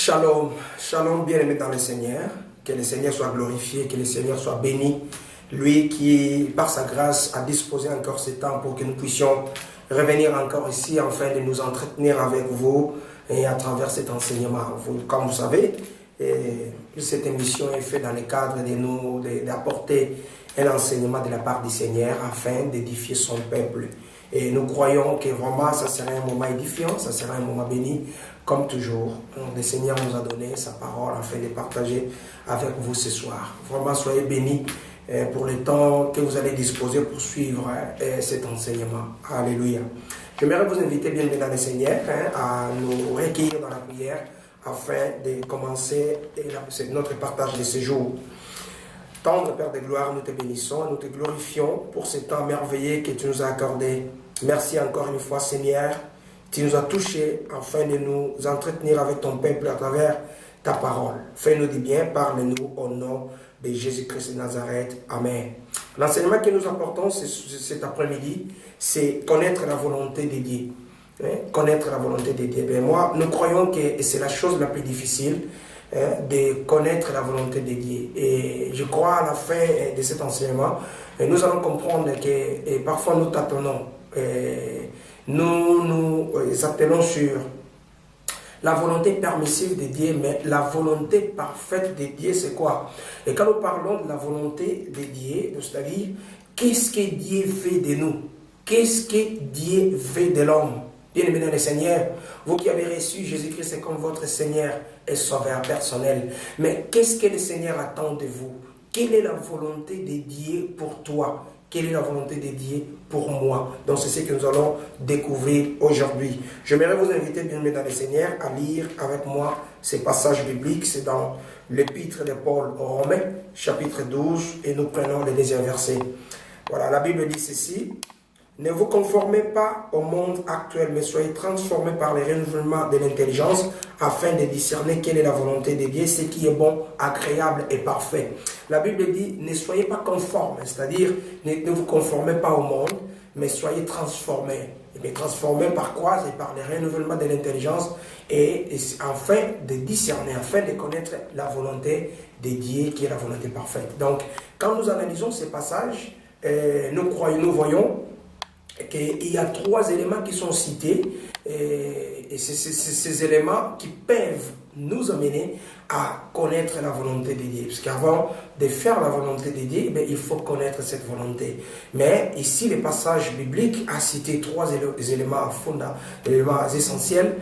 Shalom, shalom bien-aimé dans le Seigneur, que le Seigneur soit glorifié, que le Seigneur soit béni, lui qui, par sa grâce, a disposé encore ce temps pour que nous puissions revenir encore ici afin de nous entretenir avec vous et à travers cet enseignement. Comme vous savez, cette émission est faite dans le cadre d'apporter un enseignement de la part du Seigneur afin d'édifier son peuple. Et nous croyons que vraiment ça sera un moment édifiant, ça sera un moment béni, comme toujours. Le Seigneur nous a donné sa parole afin de partager avec vous ce soir. Vraiment, soyez bénis pour le temps que vous allez disposer pour suivre cet enseignement. Alléluia. J'aimerais vous inviter, bien dans le Seigneur, à nous recueillir dans la prière afin de commencer notre partage de ce jour. Tendre Père de gloire, nous te bénissons, nous te glorifions pour ce temps merveilleux que tu nous as accordé. Merci encore une fois, Seigneur. Tu nous as touchés afin de nous entretenir avec ton peuple à travers ta parole. Fais-nous du bien, parle-nous au nom de Jésus-Christ de Nazareth. Amen. L'enseignement que nous apportons cet après-midi, c'est connaître la volonté de Dieu. Connaître la volonté de Dieu. Et moi, nous croyons que c'est la chose la plus difficile, de connaître la volonté de Dieu. Et je crois à la fin de cet enseignement, nous allons comprendre que parfois nous tâtonnons, nous appelons sur la volonté permissive de Dieu, mais la volonté parfaite de Dieu, c'est quoi? Et quand nous parlons de la volonté de Dieu, c'est-à-dire, qu'est-ce que Dieu fait de nous? Qu'est-ce que Dieu fait de l'homme? Bien-aimé dans le Seigneur, vous qui avez reçu Jésus-Christ comme votre Seigneur et Sauveur personnel, mais qu'est-ce que le Seigneur attend de vous? Quelle est la volonté de Dieu pour toi? Quelle est la volonté de Dieu pour moi? Donc c'est ce que nous allons découvrir aujourd'hui. J'aimerais vous inviter, bien-aimé dans le Seigneur, à lire avec moi ces passages bibliques. C'est dans l'épître de Paul aux Romains, chapitre 12, et nous prenons le deuxième verset. Voilà, la Bible dit ceci. Ne vous conformez pas au monde actuel, mais soyez transformés par le renouvellement de l'intelligence afin de discerner quelle est la volonté de Dieu, ce qui est bon, agréable et parfait. La Bible dit, ne soyez pas conformes, c'est-à-dire ne vous conformez pas au monde, mais soyez transformés. Mais transformés par quoi? C'est par le renouvellement de l'intelligence et afin de discerner, afin de connaître la volonté de Dieu qui est la volonté parfaite. Donc, quand nous analysons ces passages, nous voyons qu'il y a trois éléments qui sont cités et c'est ces éléments qui peuvent nous amener à connaître la volonté de Dieu. Parce qu'avant de faire la volonté de Dieu, il faut connaître cette volonté. Mais ici, le passage biblique a cité trois éléments essentiels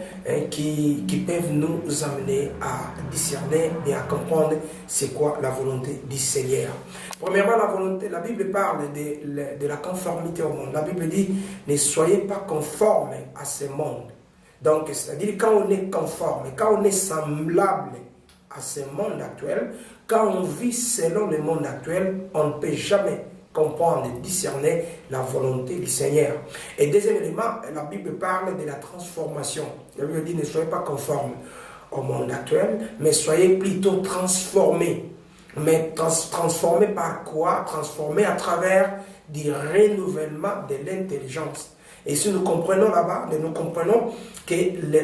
qui peuvent nous amener à discerner et à comprendre c'est quoi la volonté du Seigneur. Premièrement, la Bible parle de la conformité au monde. La Bible dit, ne soyez pas conformes à ce monde. Donc, c'est-à-dire quand on est conforme, quand on est semblable à ce monde actuel, quand on vit selon le monde actuel, on ne peut jamais comprendre et discerner la volonté du Seigneur. Et deuxième élément, la Bible parle de la transformation. La Bible dit, ne soyez pas conformes au monde actuel, mais soyez plutôt transformés. Mais transformés par quoi? Transformés à travers du renouvellement de l'intelligence. Et si nous comprenons là-bas, nous comprenons que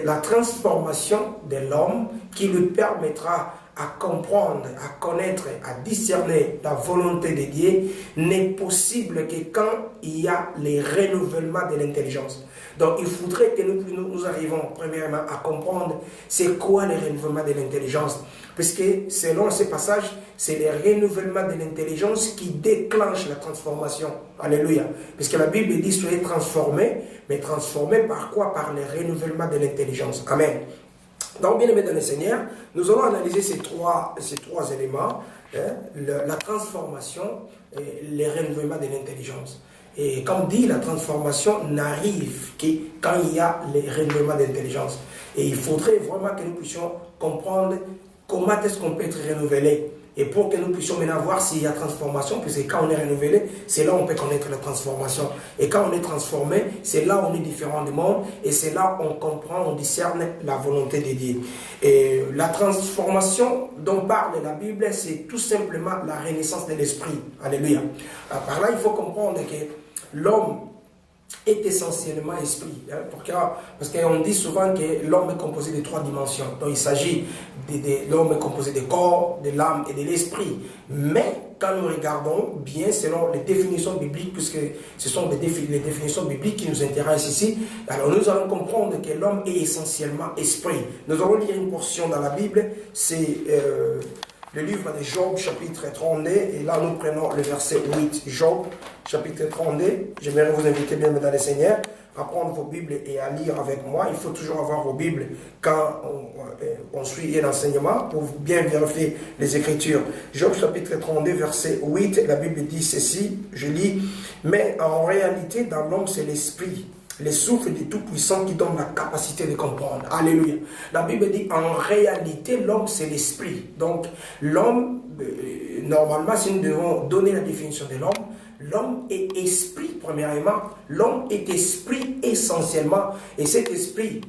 la transformation de l'homme qui lui permettra à comprendre, à connaître, à discerner la volonté de Dieu n'est possible que quand il y a le renouvellement de l'intelligence. Donc il faudrait que nous arrivions premièrement à comprendre c'est quoi le renouvellement de l'intelligence. Parce que selon ce passage, c'est le renouvellement de l'intelligence qui déclenche la transformation. Alléluia. Parce que la Bible dit soyez transformés, mais transformés par quoi? Par le renouvellement de l'intelligence. Amen. Donc, bien aimé dans le Seigneur, nous allons analyser ces trois éléments, la transformation et le renouvellement de l'intelligence. Et comme dit, la transformation n'arrive que quand il y a le renouvellement de l'intelligence. Et il faudrait vraiment que nous puissions comprendre comment est-ce qu'on peut être renouvelé. Et pour que nous puissions maintenant voir s'il y a transformation, puisque quand on est renouvelé, c'est là où on peut connaître la transformation. Et quand on est transformé, c'est là où on est différent du monde, et c'est là où on comprend, on discerne la volonté de Dieu. Et la transformation dont parle la Bible, c'est tout simplement la renaissance de l'esprit. Alléluia. Par là, il faut comprendre que l'homme est essentiellement esprit. Hein, parce qu'on dit souvent que l'homme est composé de 3 dimensions. Donc il s'agit de l'homme est composé de corps, de l'âme et de l'esprit. Mais quand nous regardons bien selon les définitions bibliques, puisque ce sont les définitions bibliques qui nous intéressent ici, alors nous allons comprendre que l'homme est essentiellement esprit. Nous allons lire une portion dans la Bible, c'est le livre de Job, chapitre 32, et là nous prenons le verset 8. Job, chapitre 32. J'aimerais vous inviter, bien mesdames et seigneurs, à prendre vos Bibles et à lire avec moi. Il faut toujours avoir vos Bibles quand on suit un enseignement pour bien vérifier les Écritures. Job, chapitre 32, verset 8, la Bible dit ceci, je lis, « Mais en réalité, dans l'homme, c'est l'esprit, les souffles du Tout-Puissant qui donne la capacité de comprendre. » Alléluia. La Bible dit, en réalité, l'homme, c'est l'esprit. Donc, l'homme, normalement, si nous devons donner la définition de l'homme est esprit, premièrement. L'homme est esprit essentiellement. Et cet esprit,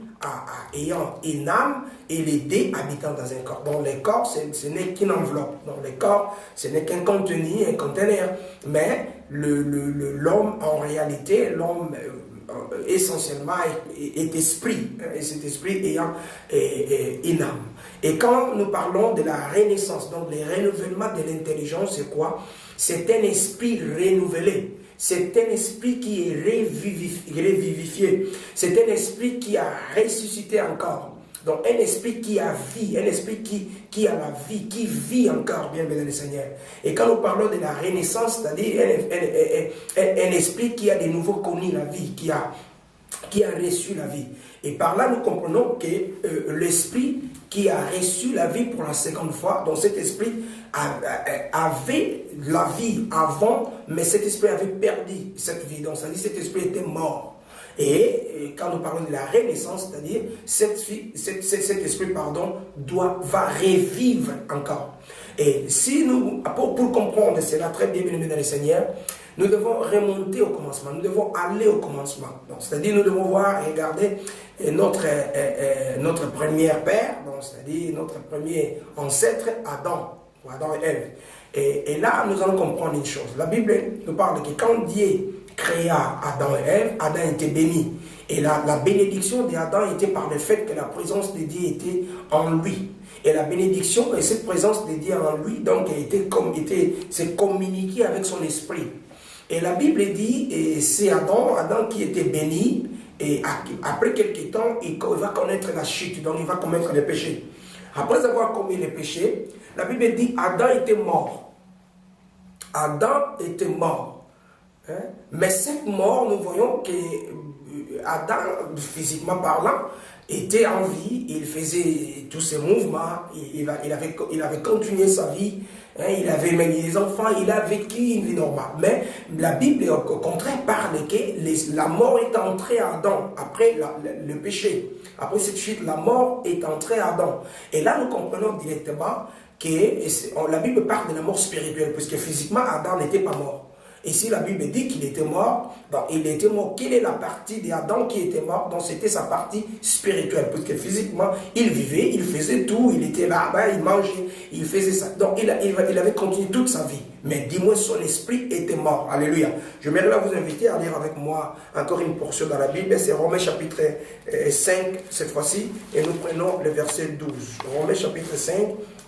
ayant une âme, et les deux habitant dans un corps. Donc, le corps, ce n'est qu'une enveloppe. Donc, le corps, ce n'est qu'un contenu, un conteneur. Mais l'homme, en réalité, l'homme essentiellement est esprit, et cet esprit ayant une âme. Et quand nous parlons de la renaissance, donc le renouvellement de l'intelligence, c'est quoi? C'est un esprit renouvelé. C'est un esprit qui est revivifié. C'est un esprit qui a ressuscité encore. Donc un esprit qui a vie, un esprit qui a la vie, qui vit encore, bien mesdames et seigneurs. Et quand nous parlons de la renaissance, c'est-à-dire un esprit qui a de nouveau connu la vie, qui a reçu la vie. Et par là, nous comprenons que l'esprit qui a reçu la vie pour la seconde fois, donc cet esprit avait la vie avant, mais cet esprit avait perdu cette vie. Donc, c'est-à-dire cet esprit était mort. Et quand nous parlons de la renaissance, c'est-à-dire cet esprit, va revivre encore. Et si nous, pour comprendre cela très bien, mesdames et seigneurs, nous devons remonter au commencement, nous devons aller au commencement. C'est-à-dire nous devons voir et regarder notre premier père, c'est-à-dire notre premier ancêtre, Adam et Ève. Et là, nous allons comprendre une chose. La Bible nous parle que quand Dieu créa Adam et Ève, Adam était béni. Et la bénédiction d'Adam était par le fait que la présence de Dieu était en lui. Et la bénédiction et cette présence de Dieu en lui, donc, c'est communiqué avec son esprit. Et la Bible dit, et c'est Adam qui était béni, et après quelques temps, il va connaître la chute, donc il va commettre le péché. Après avoir commis le péché, la Bible dit, Adam était mort. Adam était mort. Hein? Mais cette mort, nous voyons que Adam, physiquement parlant, était en vie, il faisait tous ses mouvements, il avait continué sa vie, hein, il avait mené des enfants, il a vécu une vie normale. Mais la Bible, au contraire, parle que la mort est entrée à Adam, après le péché. Après cette chute, la mort est entrée à Adam. Et là, nous comprenons directement que la Bible parle de la mort spirituelle, puisque physiquement, Adam n'était pas mort. Et si la Bible dit qu'il était mort, donc il était mort. Quelle est la partie d'Adam qui était mort? Donc c'était sa partie spirituelle. Parce que physiquement, il vivait, il faisait tout, il était là, il mangeait, il faisait ça. Donc il avait continué toute sa vie. Mais dis-moi, son esprit était mort. Alléluia. Je voudrais vous inviter à lire avec moi encore une portion dans la Bible. C'est Romains chapitre 5 cette fois-ci. Et nous prenons le verset 12. Romains chapitre 5.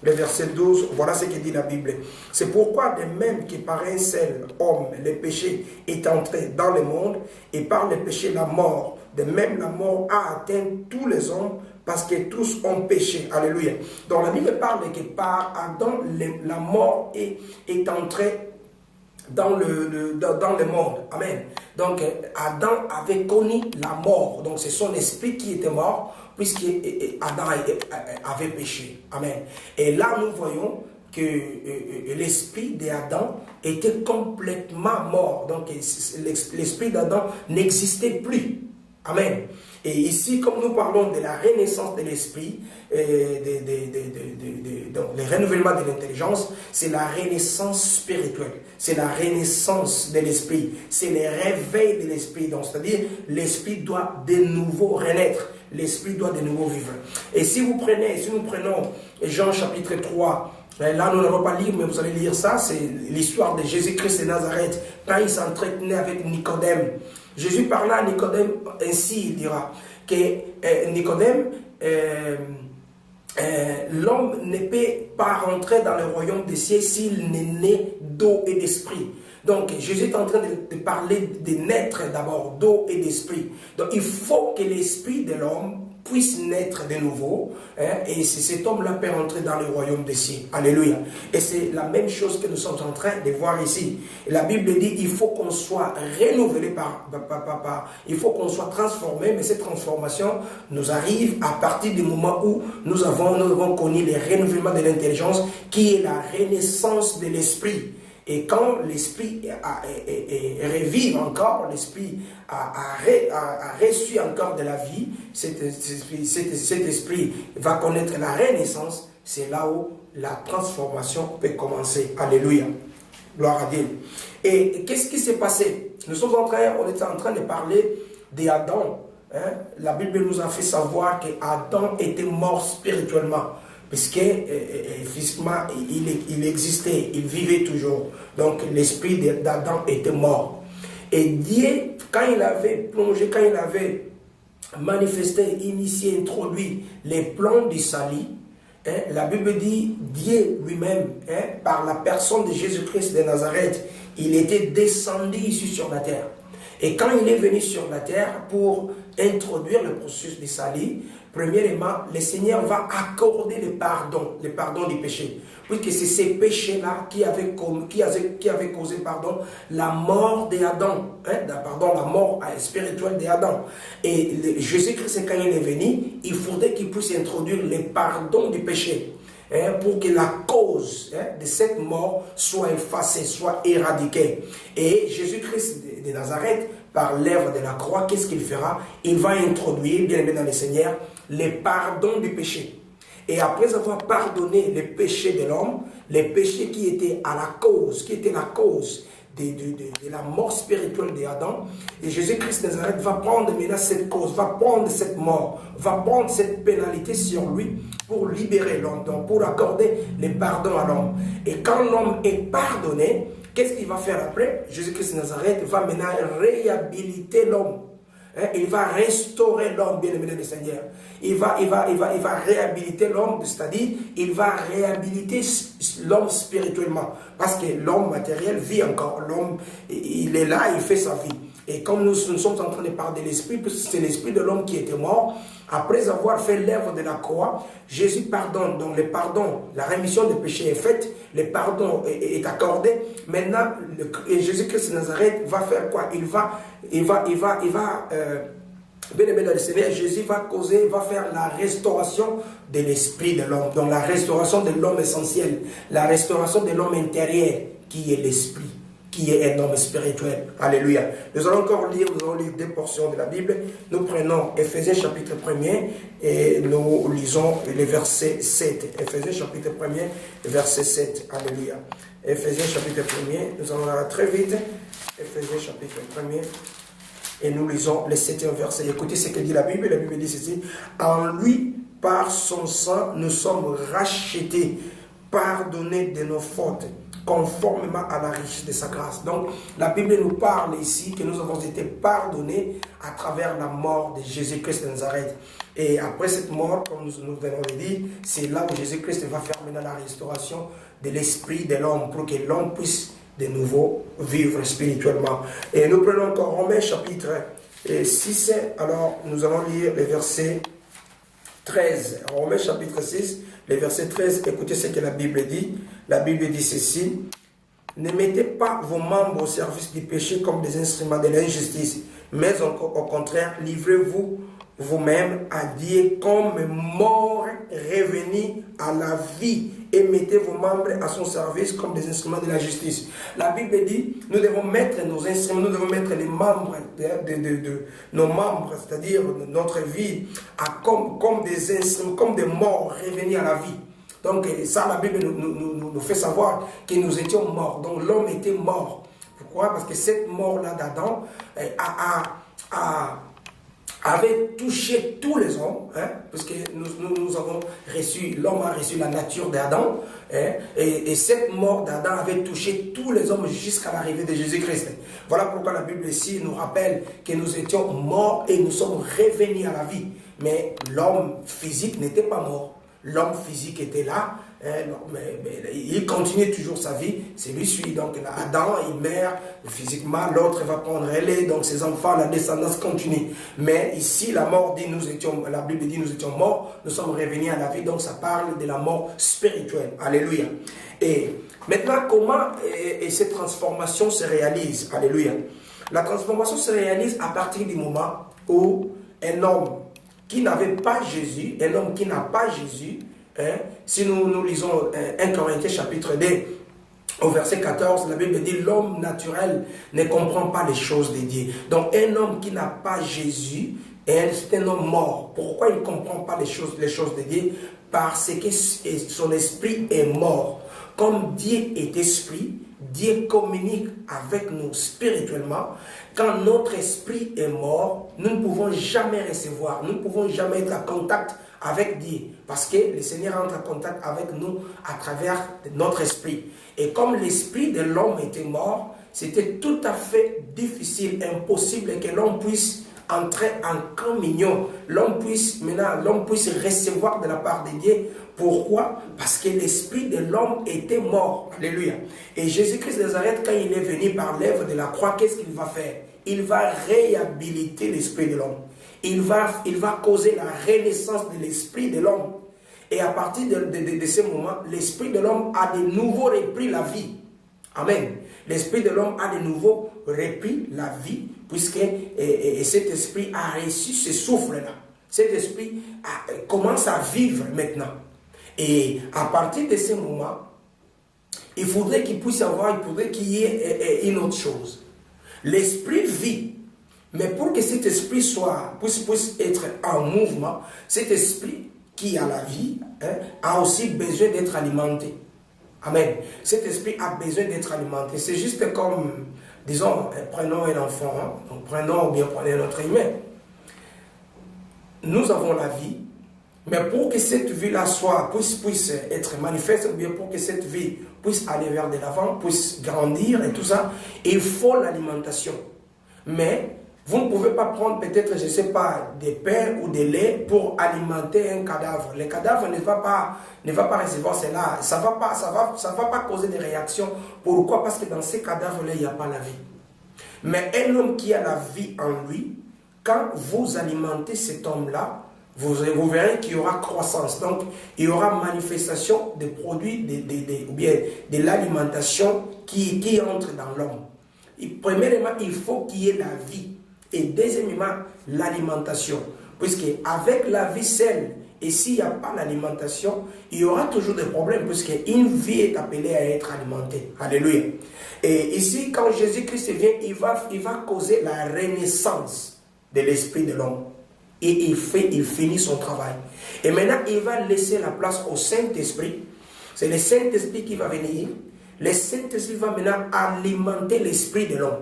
Le verset 12, voilà ce que dit la Bible. C'est pourquoi de même que par un seul homme, le péché est entré dans le monde, et par le péché la mort, de même la mort a atteint tous les hommes, parce que tous ont péché. Alléluia. Donc la Bible parle que par Adam, la mort est entrée dans le monde. Amen. Donc Adam avait connu la mort. Donc c'est son esprit qui était mort, puisque Adam avait péché. Amen. Et là nous voyons que l'esprit d'Adam était complètement mort. Donc l'esprit d'Adam n'existait plus. Amen. Et ici, comme nous parlons de la renaissance de l'esprit, donc le renouvellement de l'intelligence, c'est la renaissance spirituelle, c'est la renaissance de l'esprit, c'est le réveil de l'esprit. Donc, c'est-à-dire, l'esprit doit de nouveau renaître, l'esprit doit de nouveau vivre. Et si nous prenons Jean chapitre 3, Là, nous n'allons pas lire, mais vous allez lire ça. C'est l'histoire de Jésus-Christ de Nazareth. Quand il s'entretenait avec Nicodème. Jésus parla à Nicodème ainsi, il dira que Nicodème, l'homme ne peut pas rentrer dans le royaume des cieux s'il n'est né d'eau et d'esprit. Donc, Jésus est en train de parler de naître d'abord d'eau et d'esprit. Donc, il faut que l'esprit de l'homme puisse naître de nouveau, et c'est cet homme-là peut rentrer dans le royaume des cieux. Alléluia. Et c'est la même chose que nous sommes en train de voir ici. Et la Bible dit il faut qu'on soit renouvelé il faut qu'on soit transformé, mais cette transformation nous arrive à partir du moment où nous avons connu le renouvellement de l'intelligence, qui est la renaissance de l'esprit. Et quand l'esprit revive encore, l'esprit a reçu encore de la vie, cet esprit va connaître la renaissance, c'est là où la transformation peut commencer. Alléluia. Gloire à Dieu. Et qu'est-ce qui s'est passé? On était en train de parler d'Adam. La Bible nous a fait savoir qu'Adam était mort spirituellement. Parce que physiquement, il existait, il vivait toujours. Donc l'esprit d'Adam était mort. Et Dieu, quand il avait plongé, quand il avait manifesté, initié, introduit les plans du salut, la Bible dit, Dieu lui-même, par la personne de Jésus-Christ de Nazareth, il était descendu ici sur la terre. Et quand il est venu sur la terre pour introduire le processus du salut, premièrement, le Seigneur va accorder le pardon du péché. Puisque c'est ces péchés-là qui avaient causé la mort d'Adam, la mort spirituelle d'Adam. Et Jésus-Christ, quand il est venu, il faudrait qu'il puisse introduire le pardon du péché. Pour que la cause de cette mort soit effacée, soit éradiquée. Et Jésus-Christ de Nazareth, par l'œuvre de la croix, qu'est-ce qu'il fera? Il va introduire, bien aimé dans le Seigneur, le pardon du péché. Et après avoir pardonné les péchés de l'homme, les péchés qui étaient la cause de la mort spirituelle d'Adam, et Jésus-Christ de Nazareth va prendre maintenant cette cause, va prendre cette mort, va prendre cette pénalité sur lui pour libérer l'homme, donc pour accorder le pardon à l'homme. Et quand l'homme est pardonné, qu'est-ce qu'il va faire après? Jésus-Christ de Nazareth va maintenant réhabiliter l'homme. Il va restaurer l'homme, bien aimé du Seigneur. Il va réhabiliter l'homme, c'est-à-dire il va réhabiliter l'homme spirituellement. Parce que l'homme matériel vit encore. L'homme, il est là, il fait sa vie. Et comme nous sommes en train de parler de l'esprit, parce que c'est l'esprit de l'homme qui était mort, après avoir fait l'œuvre de la croix, Jésus pardonne. Donc le pardon, la rémission des péchés est faite, le pardon est accordé. Maintenant, Jésus-Christ de Nazareth va faire quoi? Bien aimé dans le Seigneur, Jésus va faire la restauration de l'esprit de l'homme, donc la restauration de l'homme essentiel, la restauration de l'homme intérieur, qui est l'esprit, qui est un homme spirituel. Alléluia. Nous allons lire deux portions de la Bible. Nous prenons Éphésiens chapitre 1er et nous lisons le verset 7. Éphésiens chapitre 1er, verset 7. Alléluia. Éphésiens chapitre 1er, nous allons aller très vite. Éphésiens chapitre 1er. Et nous lisons le 7e verset. Écoutez ce que dit la Bible. La Bible dit ceci. En lui, par son sang, nous sommes rachetés, pardonnés de nos fautes, conformément à la richesse de sa grâce. Donc, la Bible nous parle ici que nous avons été pardonnés à travers la mort de Jésus-Christ de Nazareth. Et après cette mort, comme nous venons de dire, c'est là où Jésus-Christ va faire maintenant la restauration de l'esprit de l'homme pour que l'homme puisse de nouveau vivre spirituellement. Et nous prenons encore Romains chapitre 6. Alors, nous allons lire le verset 13. Romains chapitre 6, le verset 13. Écoutez ce que la Bible dit. La Bible dit ceci. Ne mettez pas vos membres au service du péché comme des instruments de l'injustice, mais au contraire, livrez-vous vous-même à Dieu comme mort revenu à la vie, et mettez vos membres à son service comme des instruments de la justice. La Bible dit, nous devons mettre nos instruments, nous devons mettre les membres de nos membres, c'est-à-dire notre vie, comme des instruments, comme des morts revenus à la vie. Donc ça, la Bible nous fait savoir que nous étions morts. Donc l'homme était mort. Pourquoi? Parce que cette mort-là d'Adam avait touché tous les hommes, hein, parce que nous avons reçu, l'homme a reçu la nature d'Adam, hein, et cette mort d'Adam avait touché tous les hommes jusqu'à l'arrivée de Jésus-Christ. Voilà pourquoi la Bible ici nous rappelle que nous étions morts et nous sommes revenus à la vie. Mais l'homme physique n'était pas mort. L'homme physique était là, mais il continue toujours sa vie, c'est lui suit. Donc Adam, il meurt physiquement, l'autre va prendre relais, donc ses enfants, la descendance continue. Mais ici, la mort dit, la Bible dit nous étions morts, nous sommes revenus à la vie, donc ça parle de la mort spirituelle. Alléluia. Et maintenant, comment cette transformation se réalise? Alléluia. La transformation se réalise à partir du moment où un homme qui n'avait pas Jésus, un homme qui n'a pas Jésus, hein, si nous lisons 1 Corinthiens chapitre 2, au verset 14, la Bible dit l'homme naturel ne comprend pas les choses de Dieu. Donc un homme qui n'a pas Jésus, c'est un homme mort. Pourquoi il ne comprend pas les choses de Dieu? Parce que son esprit est mort. Comme Dieu est esprit, Dieu communique avec nous spirituellement. Quand notre esprit est mort, nous ne pouvons jamais recevoir, nous ne pouvons jamais être en contact avec Dieu. Parce que le Seigneur entre en contact avec nous à travers notre esprit. Et comme l'esprit de l'homme était mort, c'était tout à fait difficile, impossible que l'homme puisse entrer en communion. L'homme puisse recevoir de la part de Dieu. Pourquoi? Parce que l'esprit de l'homme était mort. Alléluia. Et Jésus-Christ de Nazareth, quand il est venu par l'œuvre de la croix, qu'est-ce qu'il va faire? Il va réhabiliter l'esprit de l'homme. Il va causer la renaissance de l'esprit de l'homme. Et à partir de ce moment, l'esprit de l'homme a de nouveau repris la vie. Amen. L'esprit de l'homme a de nouveau repris la vie, puisque cet esprit a reçu ce souffle-là. Cet esprit commence à vivre maintenant. Et à partir de ce moment, il faudrait qu'il y ait une autre chose. L'esprit vit, mais pour que cet esprit puisse être en mouvement, cet esprit qui a la vie, hein, a aussi besoin d'être alimenté. Amen. Cet esprit a besoin d'être alimenté. C'est juste comme, disons, prenons un enfant, hein, donc prenez un autre humain. Nous avons la vie, mais pour que cette vie-là puisse être manifeste, ou bien pour que cette vie puisse aller vers de l'avant, puisse grandir et tout ça, il faut l'alimentation. Mais vous ne pouvez pas prendre peut-être, je ne sais pas, des pains ou des laits pour alimenter un cadavre. Le cadavre ne va pas recevoir cela. Ça va pas causer des réactions. Pourquoi? Parce que dans ces cadavres-là, il n'y a pas la vie. Mais un homme qui a la vie en lui, quand vous alimentez cet homme-là, vous verrez qu'il y aura croissance. Donc, il y aura manifestation des produits, ou bien de l'alimentation qui entre dans l'homme. Premièrement, il faut qu'il y ait la vie. Et deuxièmement, l'alimentation. Puisque avec la vie seule, et s'il n'y a pas l'alimentation, il y aura toujours des problèmes, puisqu'une vie est appelée à être alimentée. Alléluia. Et ici, quand Jésus-Christ vient, il va causer la renaissance de l'esprit de l'homme. Et il finit son travail. Et maintenant, il va laisser la place au Saint-Esprit. C'est le Saint-Esprit qui va venir. Le Saint-Esprit va maintenant alimenter l'esprit de l'homme.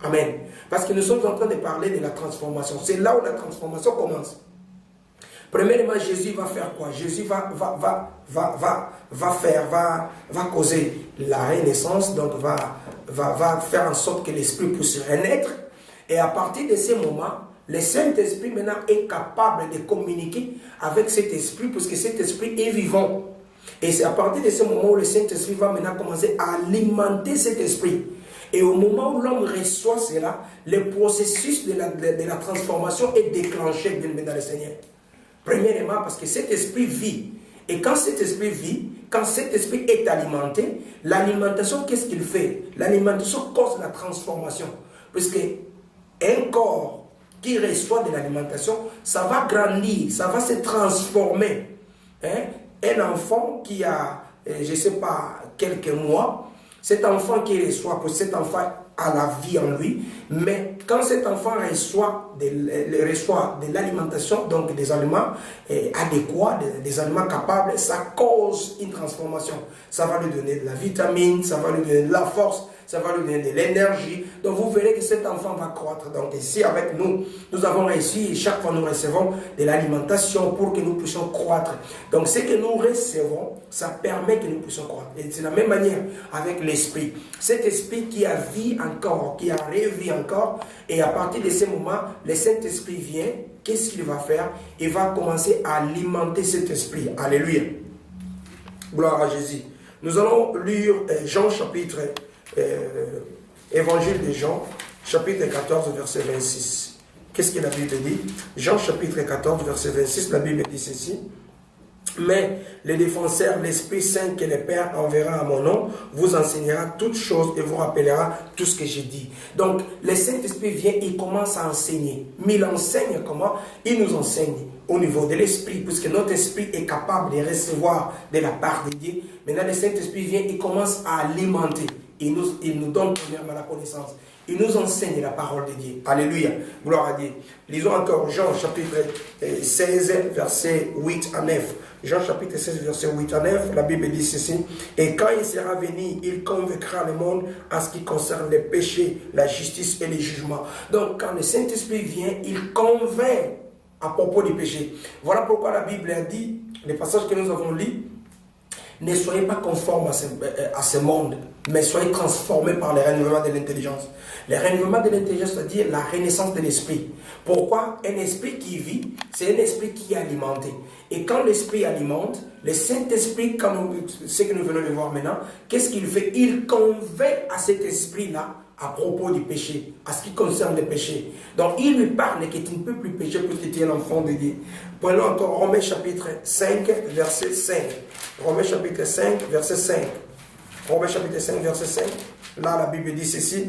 Amen. Parce que nous sommes en train de parler de la transformation. C'est là où la transformation commence. Premièrement, Jésus va faire quoi? Jésus va causer la renaissance, donc va faire en sorte que l'esprit puisse renaître. Et à partir de ce moment, le Saint-Esprit maintenant est capable de communiquer avec cet esprit, puisque cet esprit est vivant. Et c'est à partir de ce moment où le Saint-Esprit va maintenant commencer à alimenter cet esprit. Et au moment où l'homme reçoit cela, le processus de la transformation est déclenché, bien dans le Seigneur. Premièrement, parce que cet esprit vit. Et quand cet esprit vit, quand cet esprit est alimenté, l'alimentation, qu'est-ce qu'il fait? L'alimentation cause la transformation. Puisque un corps qui reçoit de l'alimentation, ça va grandir, ça va se transformer. Hein? Un enfant qui a, je ne sais pas, quelques mois, cet enfant qui reçoit, cet enfant a la vie en lui, mais quand cet enfant reçoit de l'alimentation, donc des aliments adéquats, des aliments capables, ça cause une transformation. Ça va lui donner de la vitamine, ça va lui donner de la force, ça va lui donner de l'énergie. Donc vous verrez que cet enfant va croître. Donc ici avec nous, nous avons réussi et chaque fois nous recevons de l'alimentation pour que nous puissions croître. Donc ce que nous recevons, ça permet que nous puissions croître. Et c'est de la même manière avec l'esprit. Cet esprit qui a vie encore, qui a rêvé encore, et à partir de ce moment, le Saint-Esprit vient, qu'est-ce qu'il va faire? Il va commencer à alimenter cet esprit. Alléluia. Gloire à Jésus. Nous allons lire Jean chapitre, Évangile de Jean, chapitre 14, verset 26. Qu'est-ce que la Bible dit? Jean chapitre 14, verset 26, la Bible dit ceci. Mais le défenseur, l'Esprit Saint que le Père enverra à mon nom, vous enseignera toutes choses et vous rappellera tout ce que j'ai dit. Donc, le Saint-Esprit vient, il commence à enseigner. Mais il enseigne comment? Il nous enseigne au niveau de l'Esprit, puisque notre Esprit est capable de recevoir de la part de Dieu. Maintenant, le Saint-Esprit vient, il commence à alimenter. Il nous donne premièrement la connaissance. Il nous enseigne la parole de Dieu. Alléluia. Gloire à Dieu. Lisons encore Jean chapitre 16, verset 8 à 9. Jean chapitre 16, verset 8 à 9, la Bible dit ceci. Et quand il sera venu, il convaincra le monde en ce qui concerne les péchés, la justice et les jugements. Donc quand le Saint-Esprit vient, il convainc à propos du péché. Voilà pourquoi la Bible a dit, les passages que nous avons lus, ne soyez pas conformes à ce monde, mais soyez transformés par le renouvellement de l'intelligence. Le renouvellement de l'intelligence, c'est-à-dire la renaissance de l'esprit. Pourquoi? Un esprit qui vit, c'est un esprit qui est alimenté. Et quand l'esprit alimente, le Saint-Esprit, ce que nous venons de voir maintenant, qu'est-ce qu'il fait? Il convainc à cet esprit-là à propos du péché, à ce qui concerne le péché. Donc il lui parle que tu ne peux plus pécher puisque tu es l'enfant de Dieu. Prenons encore Romains chapitre 5, verset 5. Romains chapitre 5, verset 5. Romains chapitre 5, verset 5. Là, la Bible dit ceci.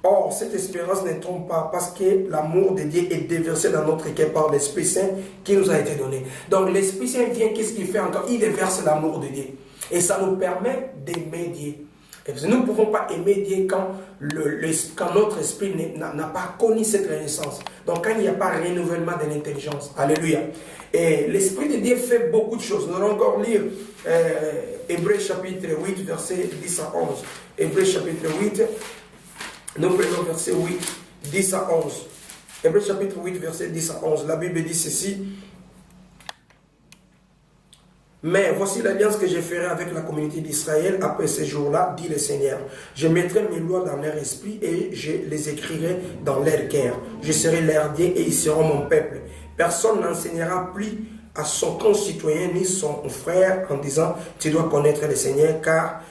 Or, cette espérance ne trompe pas parce que l'amour de Dieu est déversé dans notre cœur par l'Esprit Saint qui nous a été donné. Donc, l'Esprit Saint vient, qu'est-ce qu'il fait encore? Il déverse l'amour de Dieu. Et ça nous permet d'aimer Dieu. Et nous ne pouvons pas aimer Dieu quand notre esprit n'a pas connu cette renaissance. Donc, quand il n'y a pas renouvellement de l'intelligence. Alléluia. Et l'Esprit de Dieu fait beaucoup de choses. Nous allons encore lire Hébreux chapitre 8, verset 10 à 11. Hébreux chapitre 8, nous prenons verset 8, 10 à 11. Hébreux chapitre 8, verset 10 à 11. La Bible dit ceci. Mais voici l'alliance que je ferai avec la communauté d'Israël après ces jours-là, dit le Seigneur. Je mettrai mes lois dans leur esprit et je les écrirai dans leur cœur. Je serai leur Dieu et ils seront mon peuple. Personne n'enseignera plus à son concitoyen ni son frère en disant « Tu dois connaître le Seigneur car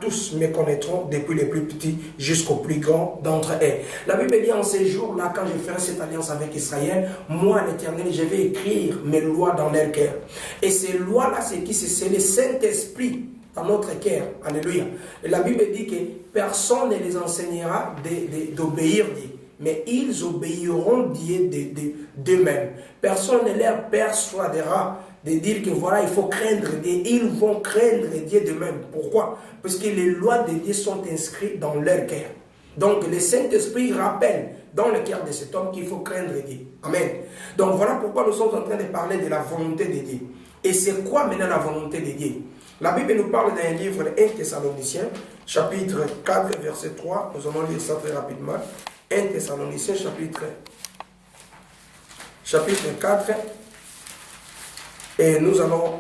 tous me connaîtront depuis les plus petits jusqu'aux plus grands d'entre eux. » La Bible dit en ces jours-là, quand je ferai cette alliance avec Israël, moi l'Éternel, je vais écrire mes lois dans leur cœur. Et ces lois-là, c'est qui? C'est le Saint-Esprit dans notre cœur. Alléluia. Et la Bible dit que personne ne les enseignera d'obéir Dieu, mais ils obéiront Dieu d'eux-mêmes. Personne ne leur persuadera de dire que voilà, il faut craindre Dieu. Ils vont craindre Dieu d'eux-mêmes. Pourquoi? Parce que les lois de Dieu sont inscrites dans leur cœur. Donc le Saint-Esprit rappelle dans le cœur de cet homme qu'il faut craindre Dieu. Amen. Donc voilà pourquoi nous sommes en train de parler de la volonté de Dieu. Et c'est quoi maintenant la volonté de Dieu? La Bible nous parle d'un livre 1 Thessaloniciens, chapitre 4, verset 3. Nous allons lire ça très rapidement. 1 Thessaloniciens, chapitre 4. Et nous allons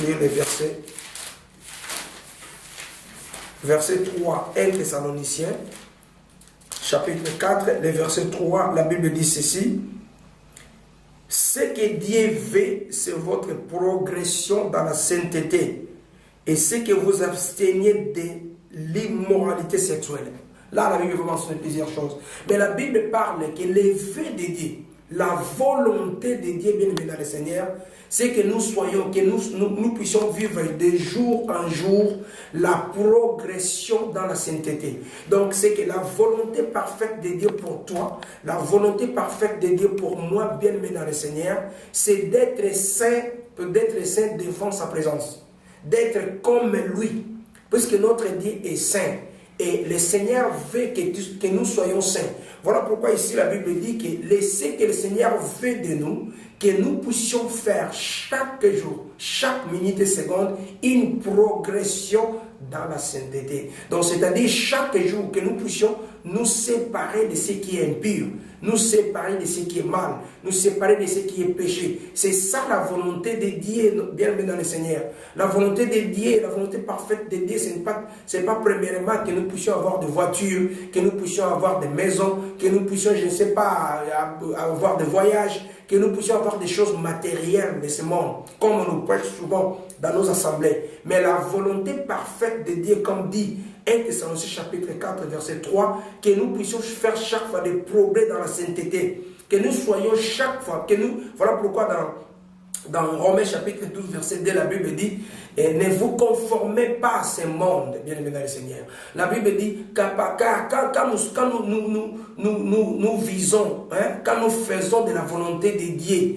lire les versets. Verset 3, 1 Thessaloniciens, chapitre 4, le verset 3, la Bible dit ceci. Ce que Dieu veut, c'est votre progression dans la sainteté. Et ce que vous absteniez de l'immoralité sexuelle. Là, la Bible va mentionner plusieurs choses. Mais la Bible parle que les vœux de Dieu, la volonté de Dieu, bien aimé dans le Seigneur, c'est que nous soyons, que nous puissions vivre de jour en jour la progression dans la sainteté. Donc, c'est que la volonté parfaite de Dieu pour toi, la volonté parfaite de Dieu pour moi, bien aimé dans le Seigneur, c'est d'être saint devant sa présence, d'être comme lui, puisque notre Dieu est saint. Et le Seigneur veut que nous soyons saints. Voilà pourquoi ici la Bible dit que ce que le Seigneur veut de nous, que nous puissions faire chaque jour, chaque minute et seconde, une progression dans la sainteté. Donc, c'est-à-dire chaque jour que nous puissions nous séparer de ce qui est impur, nous séparer de ce qui est mal, nous séparer de ce qui est péché. C'est ça la volonté de Dieu, bien aimé dans le Seigneur. La volonté de Dieu, la volonté parfaite de Dieu, ce n'est pas premièrement que nous puissions avoir des voitures, que nous puissions avoir des maisons, que nous puissions, je ne sais pas, avoir des voyages, que nous puissions avoir des choses matérielles de ce monde, comme on nous prêche souvent dans nos assemblées. Mais la volonté parfaite de Dieu, comme dit 1 Thessaloniciens chapitre 4, verset 3, que nous puissions faire chaque fois des progrès dans la sainteté, que nous soyons chaque fois, que nous, voilà pourquoi dans Romains chapitre 12, verset 2, la Bible dit, ne vous conformez pas à ce monde, bien aimé dans le Seigneur. La Bible dit, quand nous visons, quand nous faisons de la volonté de Dieu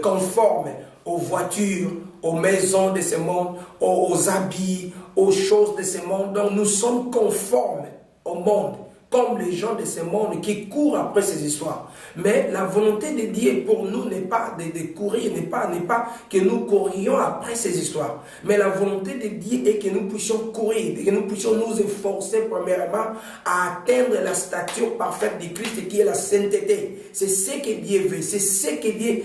conforme aux voitures, aux maisons de ce monde, aux habits, aux choses de ce monde, donc nous sommes conformes au monde, comme les gens de ce monde qui courent après ces histoires. Mais la volonté de Dieu pour nous n'est pas de courir, n'est pas que nous courions après ces histoires. Mais la volonté de Dieu est que nous puissions courir, que nous puissions nous efforcer premièrement à atteindre la stature parfaite de Christ qui est la sainteté. C'est ce que Dieu veut, c'est ce que Dieu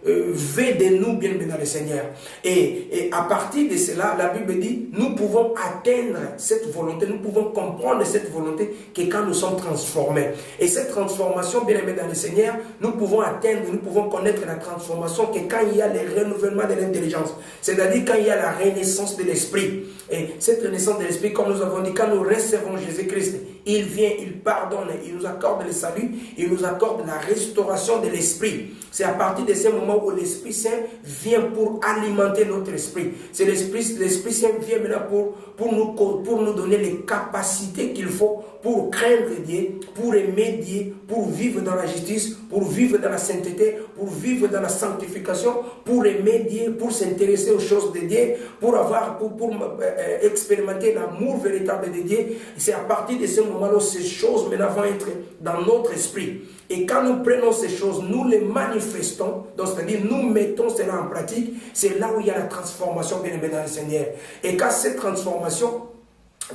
veut de nous, bien dans le Seigneur. Et à partir de cela, la Bible dit, nous pouvons atteindre cette volonté, nous pouvons comprendre cette volonté que quand nous sommes transformés. Et cette transformation, bien aimé dans le Seigneur, nous pouvons atteindre, nous pouvons connaître la transformation que quand il y a le renouvellement de l'intelligence, c'est-à-dire quand il y a la renaissance de l'esprit. Et cette renaissance de l'esprit, comme nous avons dit, quand nous recevons Jésus-Christ, il vient, il pardonne, il nous accorde le salut, il nous accorde la restauration de l'esprit. C'est à partir de ce moment où l'Esprit Saint vient pour alimenter notre esprit. C'est l'Esprit Saint vient maintenant pour nous donner les capacités qu'il faut pour craindre Dieu, pour aimer Dieu, pour vivre dans la justice, pour vivre dans la sainteté, pour vivre dans la sanctification, pour aimer Dieu, pour s'intéresser aux choses de Dieu, pour expérimenter l'amour véritable de Dieu. C'est à partir de ce moment-là, ces choses maintenant vont être dans notre esprit. Et quand nous prenons ces choses, nous les manifestons, donc c'est-à-dire nous mettons cela en pratique, c'est là où il y a la transformation, bien aimé dans le Seigneur. Et quand cette transformation,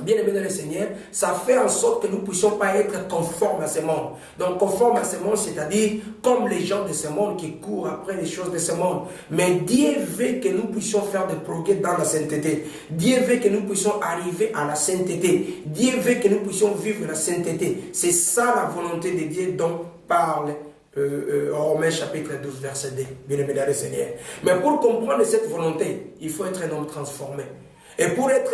bien aimé dans le Seigneur, ça fait en sorte que nous ne puissions pas être conformes à ce monde. Donc conformes à ce monde, c'est-à-dire comme les gens de ce monde qui courent après les choses de ce monde. Mais Dieu veut que nous puissions faire des progrès dans la sainteté. Dieu veut que nous puissions arriver à la sainteté. Dieu veut que nous puissions vivre la sainteté. C'est ça la volonté de Dieu dont parle Romains chapitre 12, verset 2. Bien aimé dans le Seigneur. Mais pour comprendre cette volonté, il faut être un homme transformé. Et pour être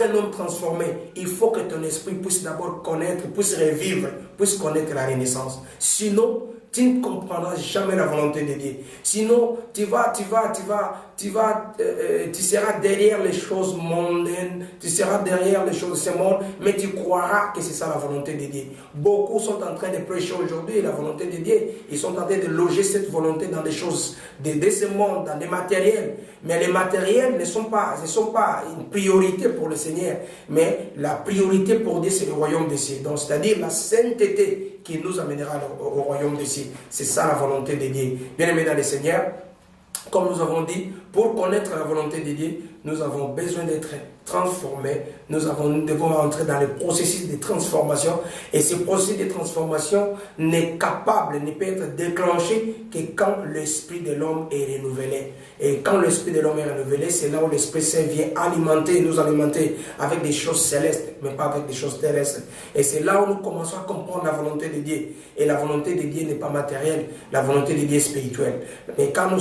un homme transformé, il faut que ton esprit puisse d'abord connaître, puisse revivre, puisse connaître la renaissance. Sinon, tu ne comprendras jamais la volonté de Dieu. Sinon, tu seras derrière les choses mondaines, tu seras derrière les choses de ce monde, mais tu croiras que c'est ça la volonté de Dieu. Beaucoup sont en train de prêcher aujourd'hui la volonté de Dieu. Ils sont en train de loger cette volonté dans des choses de ce monde, dans des matériels. Mais les matériels ne sont pas une priorité pour le Seigneur. Mais la priorité pour Dieu, c'est le royaume des cieux. Donc, c'est-à-dire la sainteté qui nous amènera au royaume des cieux. C'est ça la volonté de Dieu. Bien aimé dans le Seigneur, comme nous avons dit, pour connaître la volonté de Dieu, nous avons besoin d'être transformés. Nous devons entrer dans le processus de transformation. Et ce processus de transformation n'est capable, ne peut être déclenché que quand l'esprit de l'homme est renouvelé. Et quand l'esprit de l'homme est renouvelé, c'est là où l'Esprit Saint vient nous alimenter avec des choses célestes, mais pas avec des choses terrestres. Et c'est là où nous commençons à comprendre la volonté de Dieu. Et la volonté de Dieu n'est pas matérielle, la volonté de Dieu est spirituelle. Mais quand nous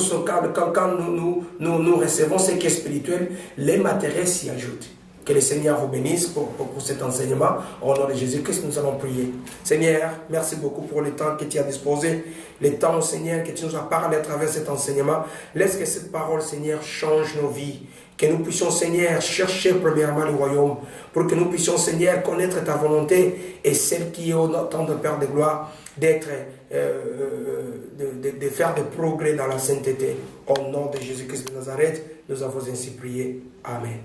recevons ce qui est spirituel, les matériels s'y ajoutent. Que le Seigneur vous bénisse pour cet enseignement. Au nom de Jésus-Christ, nous allons prier. Seigneur, merci beaucoup pour le temps que tu as disposé. Le temps, Seigneur, que tu nous as parlé à travers cet enseignement. Laisse que cette parole, Seigneur, change nos vies. Que nous puissions, Seigneur, chercher premièrement le royaume. Pour que nous puissions, Seigneur, connaître ta volonté et celle qui est au temps de Père de gloire, de faire des progrès dans la sainteté. Au nom de Jésus-Christ de Nazareth, nous avons ainsi prié. Amen.